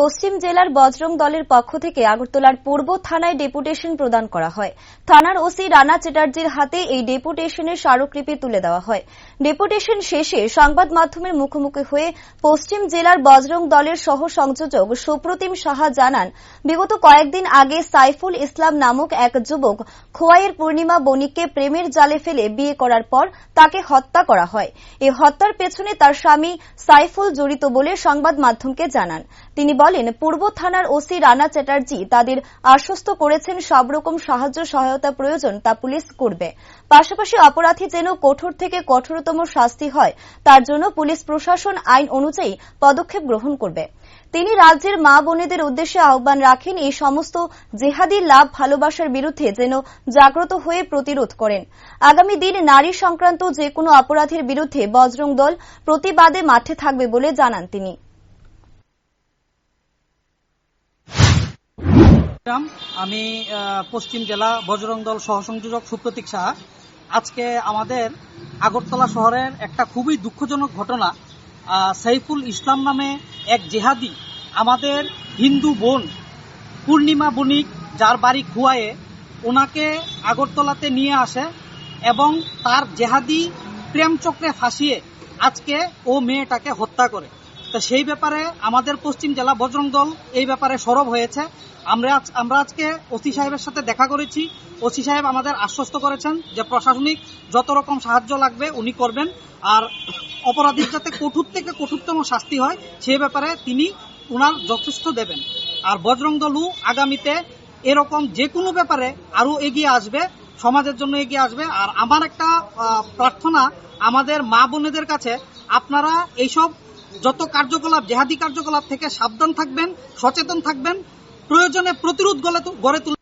পশ্চিম জেলার বজরং দলের পক্ষ থেকে আগরতলার পূর্ব থানায় ডেপুটেশন প্রদান করা হয়। থানার ওসি রানা চ্যাটার্জির হাতে এই ডেপুটেশনের স্মারকলিপি তুলে দেওয়া হয়। ডেপুটেশন শেষে সংবাদ মাধ্যমের মুখোমুখি হয়ে পশ্চিম জেলার বজরং দলের সহ সংযোজক সুপ্রতিম সাহা জানান, বিগত কয়েকদিন আগে সাইফুল ইসলাম নামক এক যুবক খোয়াইয়ের পূর্ণিমা বণিককে প্রেমের জালে ফেলে বিয়ে করার পর তাকে হত্যা করা হয়। এই হত্যার পেছনে তার স্বামী সাইফুল জড়িত বলে সংবাদ মাধ্যমকে জানান। তিনি বলেন, পূর্ব থানার ওসি রানা চ্যাটার্জি তাদের আশ্বস্ত করেছেন সব রকম সাহায্য সহায়তা প্রয়োজন তা পুলিশ করবে। পাশাপাশি অপরাধী যেন কঠোর থেকে কঠোরতম শাস্তি হয় তার জন্য পুলিশ প্রশাসন আইন অনুযায়ী পদক্ষেপ গ্রহণ করবে। তিনি রাজ্যের মা বোনেদের উদ্দেশ্যে আহ্বান রাখেন, এই সমস্ত জেহাদি লাভ ভালোবাসার বিরুদ্ধে যেন জাগ্রত হয়ে প্রতিরোধ করেন। আগামী দিন নারী সংক্রান্ত যে কোনো অপরাধের বিরুদ্ধে বজরং দল প্রতিবাদে মাঠে থাকবে বলে জানান তিনি। আমি পশ্চিম জেলা বজরং দল সহসংযোজক সুপ্রতীক সাহা। আজকে আমাদের আগরতলা শহরের একটা খুবই দুঃখজনক ঘটনা। সাইফুল ইসলাম নামে এক জেহাদি আমাদের হিন্দু বোন পূর্ণিমা বণিক, যার বাড়ি খোয়াইয়ে, ওনাকে আগরতলাতে নিয়ে আসে এবং তার জেহাদি প্রেম চক্রে ফাঁসিয়ে আজকে ও মেয়েটাকে হত্যা করে। তো সেই ব্যাপারে আমাদের পশ্চিম জেলা বজরং দল এই ব্যাপারে সরব হয়েছে। আমরা আজকে ওসি সাহেবের সাথে দেখা করেছি। ওসি সাহেব আমাদের আশ্বস্ত করেছেন যে প্রশাসনিক যত রকম সাহায্য লাগবে উনি করবেন, আর অপরাধীর যাতে কঠোর থেকে কঠোরতম শাস্তি হয় সে ব্যাপারে তিনি ওনার যথেষ্ট দেবেন। আর বজরং দলও আগামীতে এরকম যে কোনো ব্যাপারে আরো এগিয়ে আসবে, সমাজের জন্য এগিয়ে আসবে। আর আমার একটা প্রার্থনা আমাদের মা বোনেদের কাছে, আপনারা এইসব যত কার্যকলাপ, জেহাদি কার্যকলাপ থেকে সাবধান থাকবেন, সচেতন থাকবেন, প্রয়োজনে প্রতিরোধ গড়ে তুলবেন।